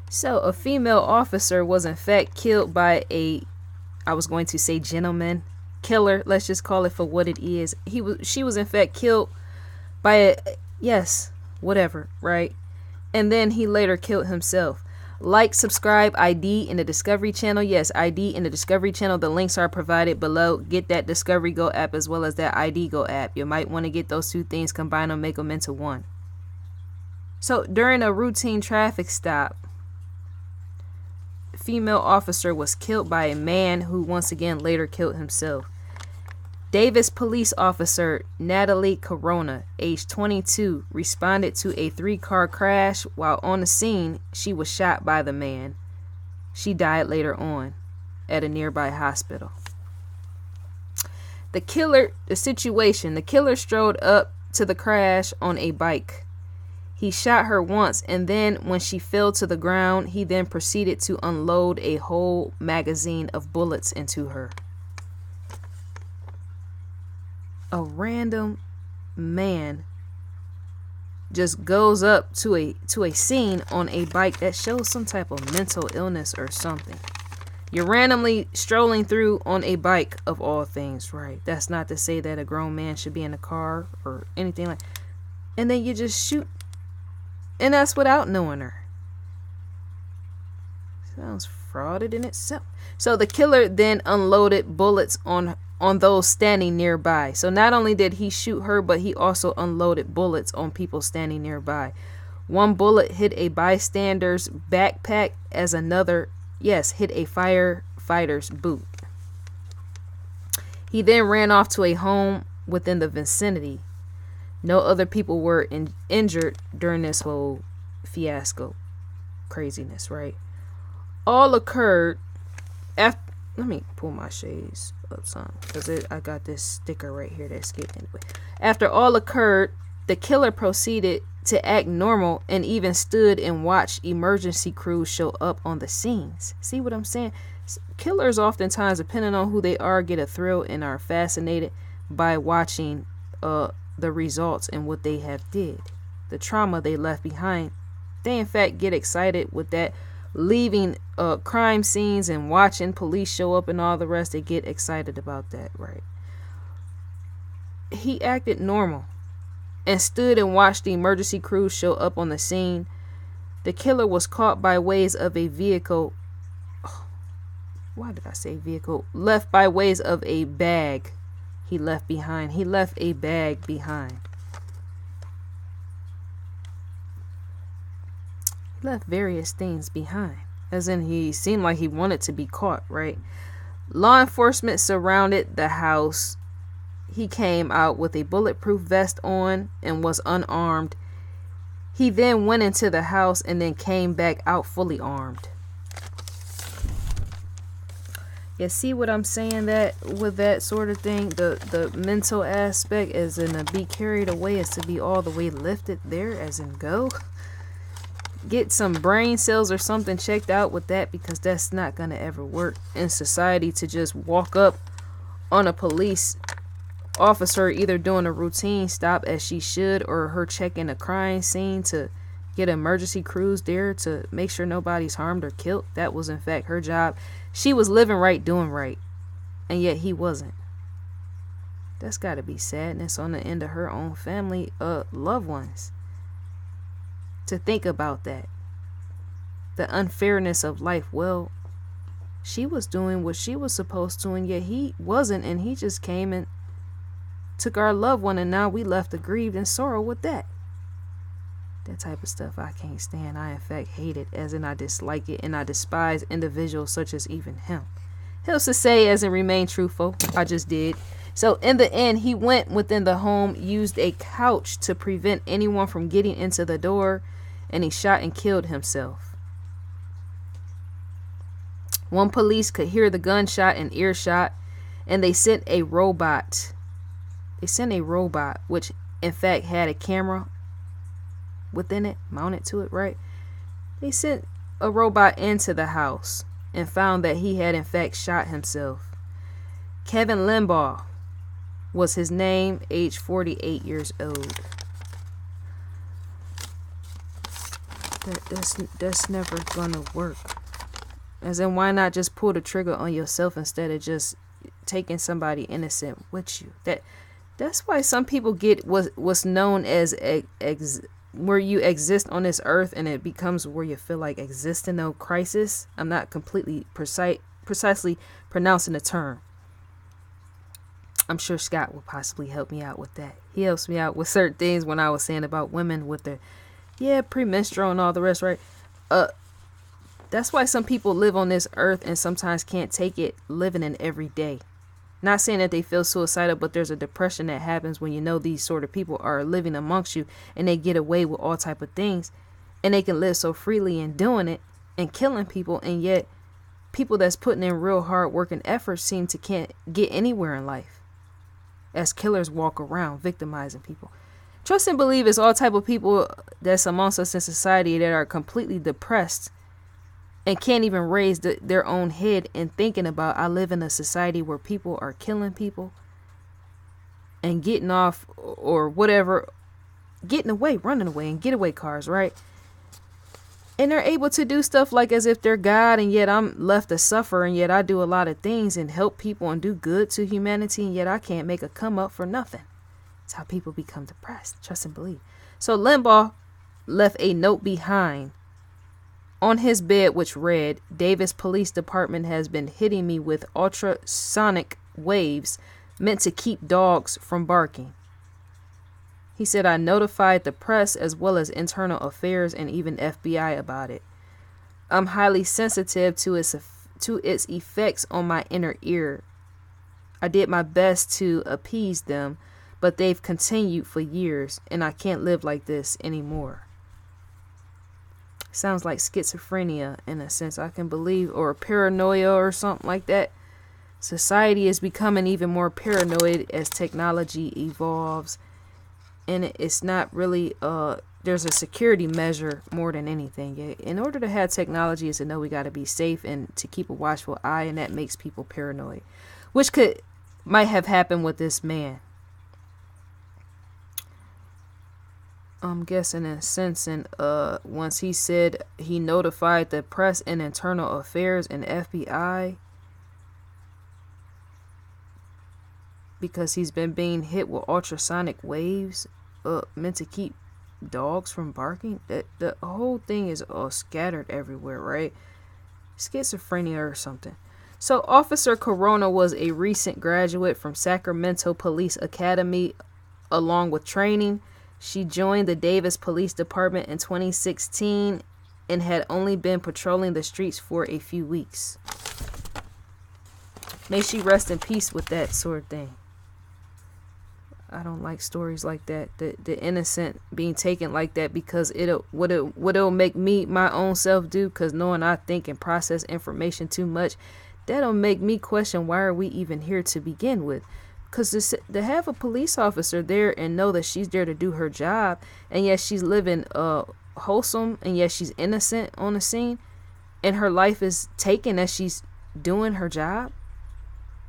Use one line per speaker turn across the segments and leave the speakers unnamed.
So a female officer was in fact killed by I was going to say gentleman killer. Let's just call it for what it is. She was in fact killed by yes, whatever, right? And then he later killed himself. Like, subscribe, ID in the Discovery Channel. Yes, ID in the Discovery Channel. The links are provided below. Get that Discovery Go app as well as that ID Go app. You might want to get those two things, combine them, make them into one. So during a routine traffic stop, a female officer was killed by a man who once again later killed himself. Davis police officer Natalie Corona, age 22, responded to a 3-car crash. While on the scene, she was shot by the man. She died later on at a nearby hospital. The killer strode up to the crash on a bike. He shot her once, and then when she fell to the ground, he then proceeded to unload a whole magazine of bullets into her. A random man just goes up to a scene on a bike. That shows some type of mental illness or something. You're randomly strolling through on a bike, of all things, right? That's not to say that a grown man should be in a car or anything like. And then you just shoot, and that's without knowing her. Sounds frauded in itself. So the killer then unloaded bullets on those standing nearby. So not only did he shoot her, but he also unloaded bullets on people standing nearby. One bullet hit a bystander's backpack as another, hit a firefighter's boot. He then ran off to a home within the vicinity. No other people were injured during this whole fiasco. Craziness, right? All occurred after. Let me pull my shades up some, because I got this sticker right here that's getting anyway. After all occurred, the killer proceeded to act normal and even stood and watched emergency crews show up on the scenes. See what I'm saying? Killers oftentimes, depending on who they are, get a thrill and are fascinated by watching the results and what they have did, the trauma they left behind. They in fact get excited with that, leaving crime scenes and watching police show up and all the rest. They get excited about that, right? He acted normal and stood and watched the emergency crews show up on the scene. The killer was caught by ways of a vehicle. Why did I say vehicle? Left by ways of a bag he left behind. He left a bag behind. He left various things behind. As in, he seemed like he wanted to be caught, right? Law enforcement surrounded the house. He came out with a bulletproof vest on and was unarmed. He then went into the house and then came back out fully armed. You see what I'm saying? That with that sort of thing, the mental aspect, as in to be carried away, is to be all the way lifted there, as in go. Get some brain cells or something checked out with that, because that's not going to ever work in society, to just walk up on a police officer either doing a routine stop as she should, or her checking a crime scene to get emergency crews there to make sure nobody's harmed or killed. That was in fact her job. She was living right, doing right, and yet he wasn't. That's got to be sadness on the end of her own family, loved ones. To think about that, the unfairness of life. Well, she was doing what she was supposed to, and yet he wasn't, and he just came and took our loved one, and now we left aggrieved and sorrow with that. That type of stuff I can't stand. I in fact hate it, as in I dislike it, and I despise individuals such as even him. He'll say, as in remain truthful. I just did. So in the end, he went within the home, used a couch to prevent anyone from getting into the door, and he shot and killed himself. One police could hear the gunshot and earshot, and they sent a robot. Which in fact had a camera within it, mounted to it, right? They sent a robot into the house and found that he had in fact shot himself. Kevin Limbaugh was his name, age 48 years old. That's never gonna work. As in, why not just pull the trigger on yourself instead of just taking somebody innocent with you? That's why some people get what's known as where you exist on this earth, and it becomes where you feel like existential crisis. I'm not completely precisely pronouncing the term. I'm sure Scott will possibly help me out with that. He helps me out with certain things when I was saying about women with their premenstrual and all the rest, right? That's why some people live on this earth and sometimes can't take it living in every day. Not saying that they feel suicidal, but there's a depression that happens when you know these sort of people are living amongst you and they get away with all type of things and they can live so freely in doing it and killing people, and yet people that's putting in real hard work and effort seem to can't get anywhere in life as killers walk around victimizing people. Trust and believe it's all type of people that's amongst us in society that are completely depressed and can't even raise their own head and thinking about, I live in a society where people are killing people and getting off or whatever, getting away, running away in getaway cars, right? And they're able to do stuff like as if they're God, and yet I'm left to suffer, and yet I do a lot of things and help people and do good to humanity, and yet I can't make a come up for nothing. It's how people become depressed. Trust and believe. So Limbaugh left a note behind on his bed which read, Davis Police Department has been hitting me with ultrasonic waves meant to keep dogs from barking. He said, I notified the press as well as internal affairs and even FBI about it. I'm highly sensitive to its effects on my inner ear. I did my best to appease them, but they've continued for years, and I can't live like this anymore. Sounds like schizophrenia in a sense, I can believe, or paranoia or something like that. Society is becoming even more paranoid as technology evolves, and it's not really there's a security measure more than anything. In order to have technology is to know we got to be safe and to keep a watchful eye, and that makes people paranoid, which might have happened with this man. I'm guessing in a sense, and once he said he notified the press and internal affairs and FBI because he's been being hit with ultrasonic waves meant to keep dogs from barking. That the whole thing is all scattered everywhere, right? Schizophrenia or something. So Officer Corona was a recent graduate from Sacramento Police Academy along with training. She joined the Davis Police Department in 2016 and had only been patrolling the streets for a few weeks. May she rest in peace with that sort of thing. I don't like stories like that. The innocent being taken like that because it'll make me my own self do, because knowing I think and process information too much, that'll make me question why are we even here to begin with. Because to have a police officer there and know that she's there to do her job, and yet she's living wholesome, and yet she's innocent on the scene, and her life is taken as she's doing her job.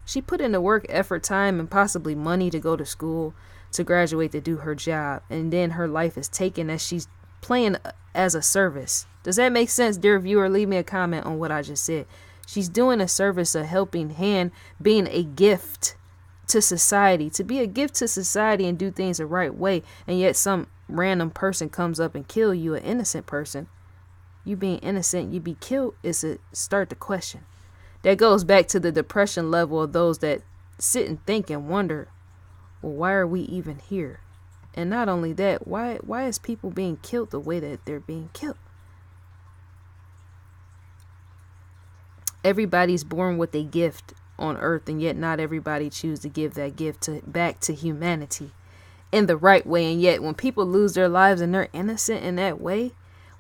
She put in the work, effort, time, and possibly money to go to school, to graduate, to do her job, and then her life is taken as she's playing as a service. Does that make sense, dear viewer? Leave me a comment on what I just said. She's doing a service, a helping hand, being a gift to society, to be a gift to society and do things the right way, and yet some random person comes up and kill you, an innocent person. You being innocent, you be killed is to start the question. That goes back to the depression level of those that sit and think and wonder, well, why are we even here? And not only that, why is people being killed the way that they're being killed? Everybody's born with a gift on earth, and yet not everybody choose to give that gift back to humanity in the right way. And yet when people lose their lives and they're innocent in that way,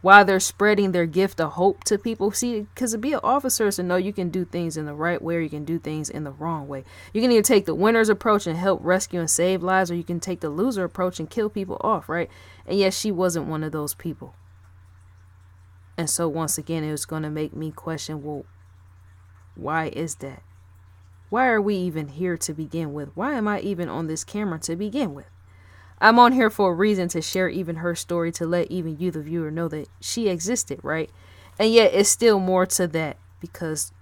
while they're spreading their gift of hope to people, see, because to be an officer is to know you can do things in the right way, or you can do things in the wrong way. You can either take the winner's approach and help rescue and save lives, or you can take the loser approach and kill people off, right? And yet she wasn't one of those people. And so once again, it was going to make me question, well, why is that? Why are we even here to begin with? Why am I even on this camera to begin with? I'm on here for a reason, to share even her story, to let even you, the viewer, know that she existed, right? And yet it's still more to that, because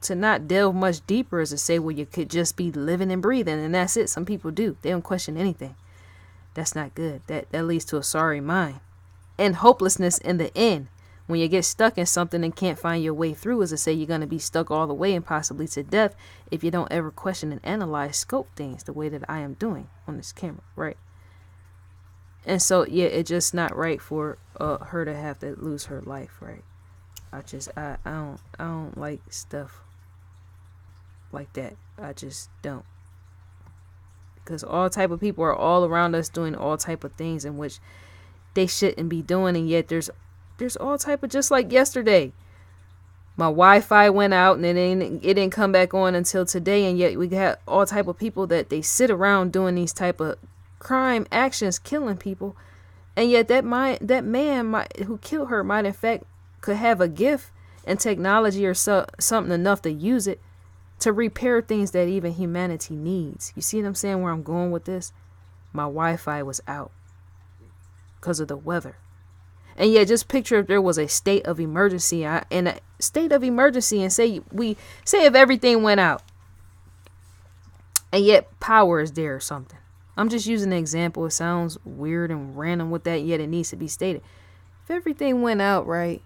to not delve much deeper is to say, well, you could just be living and breathing and that's it. Some people do. They don't question anything. That's not good. That leads to a sorry mind and hopelessness in the end. When you get stuck in something and can't find your way through, is to say you're going to be stuck all the way and possibly to death if you don't ever question and analyze, scope things the way that I am doing on this camera, right? And so, yeah, it's just not right for her to have to lose her life, right? I don't like stuff like that. I just don't. Because all type of people are all around us doing all type of things in which they shouldn't be doing, and yet there's all type of, just like yesterday, my Wi-Fi went out and it didn't come back on until today, and yet we got all type of people that they sit around doing these type of crime actions, killing people, and yet that man who killed her might in fact could have a gift and technology or something enough to use it to repair things that even humanity needs. You see what I'm saying, where I'm going with this? My Wi-Fi was out because of the weather. And yeah, just picture if there was a state of emergency, and say if everything went out and yet power is there or something. I'm just using an example. It sounds weird and random with that, yet it needs to be stated. If everything went out, right,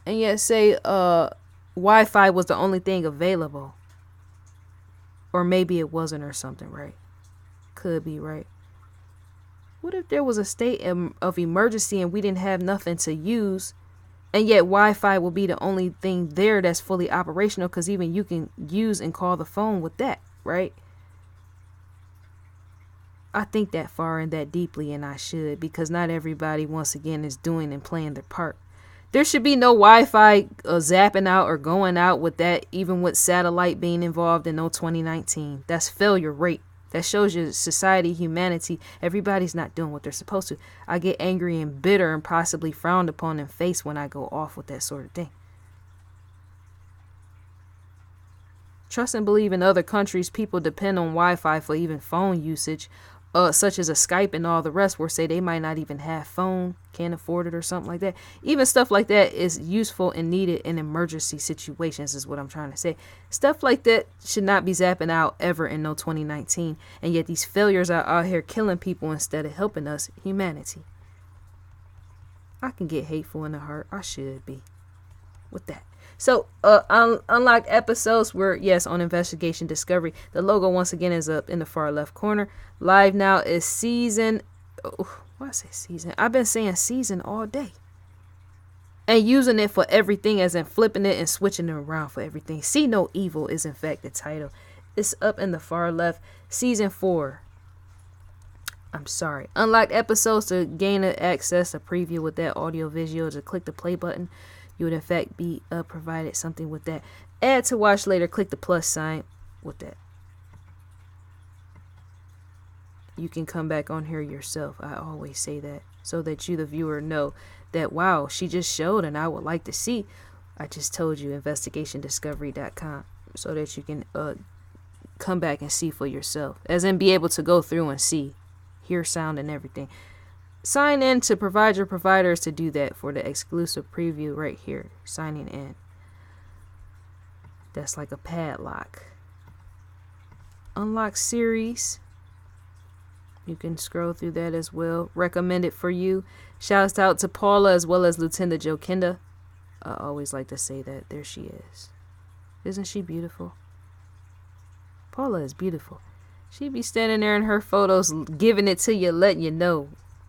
and yet say Wi-Fi was the only thing available, or maybe it wasn't or something, right? Could be, right? What if there was a state of emergency and we didn't have nothing to use, and yet Wi-Fi will be the only thing there that's fully operational, because even you can use and call the phone with that, right? I think that far and that deeply, and I should, because not everybody, once again, is doing and playing their part. There should be no Wi-Fi zapping out or going out with that, even with satellite being involved in no 2019. That's failure rate. That shows you society, humanity, everybody's not doing what they're supposed to. I get angry and bitter and possibly frowned upon and faced when I go off with that sort of thing. Trust and believe in other countries, people depend on Wi-Fi for even phone usage, such as a Skype and all the rest, where say they might not even have phone, can't afford it or something like that. Even stuff like that is useful and needed in emergency situations, is what I'm trying to say. Stuff like that should not be zapping out ever in no 2019. And yet these failures are out here killing people instead of helping us, humanity. I can get hateful in the heart. I should be with that. So, unlocked episodes were, yes, on Investigation Discovery. The logo, once again, is up in the far left corner. Live now is season. Oh, why I say season? I've been saying season all day. And using it for everything, as in flipping it and switching it around for everything. See No Evil is, in fact, the title. It's up in the far left. Season 4. I'm sorry. Unlocked episodes to gain access, a preview with that audio visual, to click the play button. You would in fact be provided something with that. Add to watch later. Click the plus sign with that. You can come back on here yourself. I always say that, so that you, the viewer, know that, wow, she just showed and I would like to see. I just told you, investigationdiscovery.com, so that you can come back and see for yourself, as in be able to go through and see, hear sound and everything. Sign in to provide your providers to do that for the exclusive preview right here. Signing in. That's like a padlock. Unlock series. You can scroll through that as well. Recommended for you. Shouts out to Paula as well as Lieutenant Jokinda. I always like to say that. There she is. Isn't she beautiful? Paula is beautiful. She be standing there in her photos, giving it to you, letting you know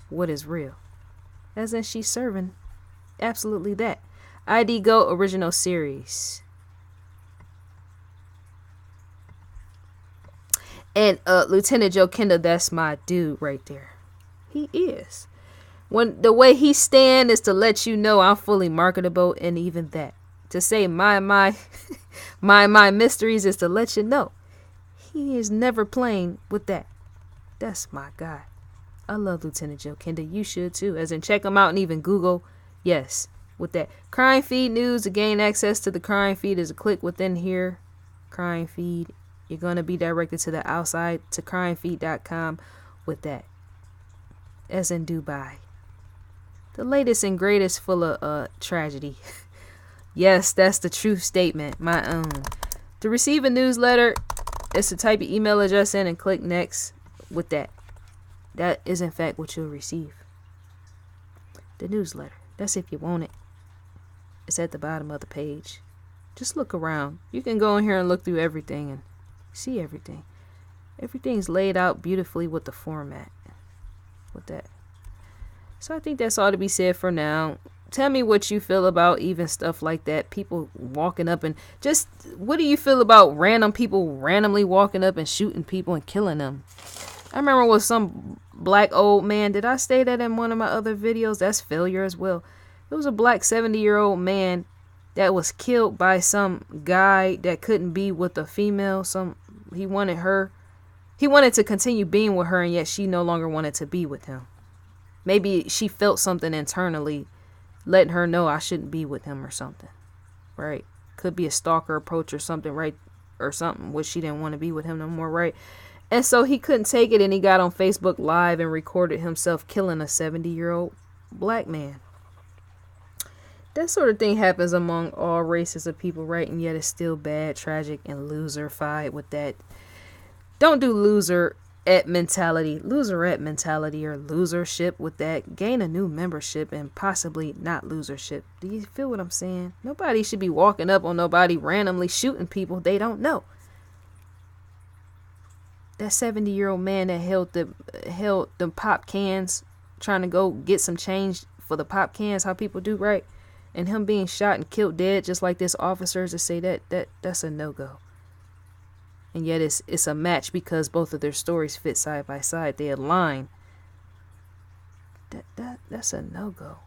what is real, as in she's serving absolutely that. ID Go original series. And Lieutenant Jokinda, that's my dude right there. He is. When the way he stand is to let you know I'm fully marketable, and even that, to say my mysteries, is to let you know he is never playing with that. That's my guy. I love Lieutenant Jokinda. You should too. As in, check him out and even Google. Yes, with that. Crime Feed News. To gain access to the crime feed is a click within here. Crime Feed. You're going to be directed to the outside, to crimefeed.com with that. as in Dubai. The latest and greatest full of tragedy. Yes, that's the true statement, my own. To receive a newsletter, is to type your email address in and click next with that. That is in fact what you'll receive. The newsletter. That's if you want it. It's at the bottom of the page. Just look around. You can go in here and look through everything and see everything. Everything's laid out beautifully with the format. With that. So I think that's all to be said for now. Tell me what you feel about even stuff like that. People walking up and just, what do you feel about random people randomly walking up and shooting people and killing them? I remember with some black old man. Did I say that in one of my other videos? That's failure as well. It was a black 70-year-old man that was killed by some guy that couldn't be with a female. He wanted her. He wanted to continue being with her, and yet she no longer wanted to be with him. Maybe she felt something internally letting her know I shouldn't be with him or something. Right? Could be a stalker approach or something, right? Or something, which she didn't want to be with him no more, right? And so he couldn't take it, and he got on Facebook Live and recorded himself killing a 70-year-old black man. That sort of thing happens among all races of people, right? And yet it's still bad, tragic, and loser-fied with that. Don't do loserette mentality or losership with that. Gain a new membership and possibly not losership. Do you feel what I'm saying? Nobody should be walking up on nobody randomly shooting people they don't know. That 70-year-old man that held the pop cans, trying to go get some change for the pop cans, how people do, right? And him being shot and killed dead, just like this officers to say that's a no-go. And yet it's a match because both of their stories fit side by side. They align. That's a no-go.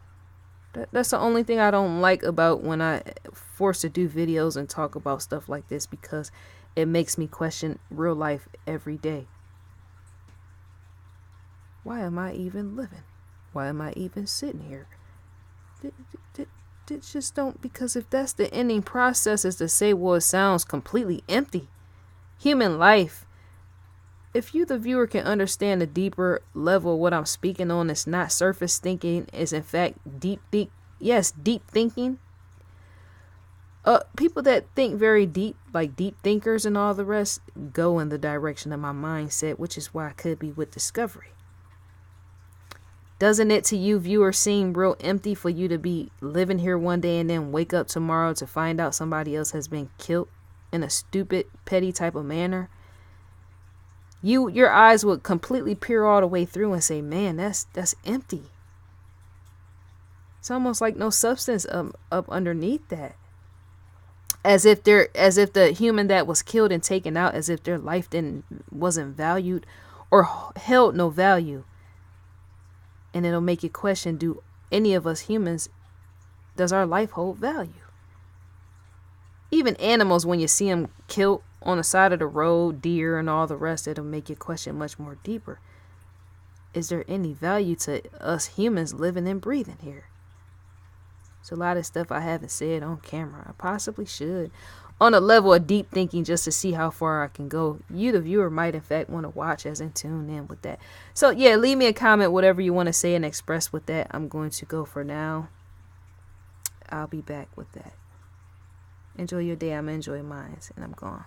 That's the only thing I don't like about when I forced to do videos and talk about stuff like this, because it makes me question real life every day. Why am I even living? Why am I even sitting here? Just don't, because if that's the ending process, is to say, well, it sounds completely empty. Human life. If you, the viewer, can understand the deeper level of what I'm speaking on, it's not surface thinking, is in fact deep thinking. People that think very deep, like deep thinkers and all the rest, go in the direction of my mindset, which is why I could be with Discovery. Doesn't it to you, viewer, seem real empty for you to be living here one day and then wake up tomorrow to find out somebody else has been killed in a stupid, petty type of manner? Your eyes would completely peer all the way through and say, man, that's empty. It's almost like no substance up underneath that. As if the human that was killed and taken out, as if their life wasn't valued or held no value. And it'll make you question, do any of us humans, does our life hold value? Even animals, when you see them killed on the side of the road, deer and all the rest, it'll make you question much more deeper. Is there any value to us humans living and breathing here? It's a lot of stuff I haven't said on camera. I possibly should. On a level of deep thinking, just to see how far I can go. You, the viewer, might in fact want to watch as and tune in with that. So yeah, leave me a comment, whatever you want to say and express with that. I'm going to go for now. I'll be back with that. Enjoy your day. I'm enjoying mine, and I'm gone.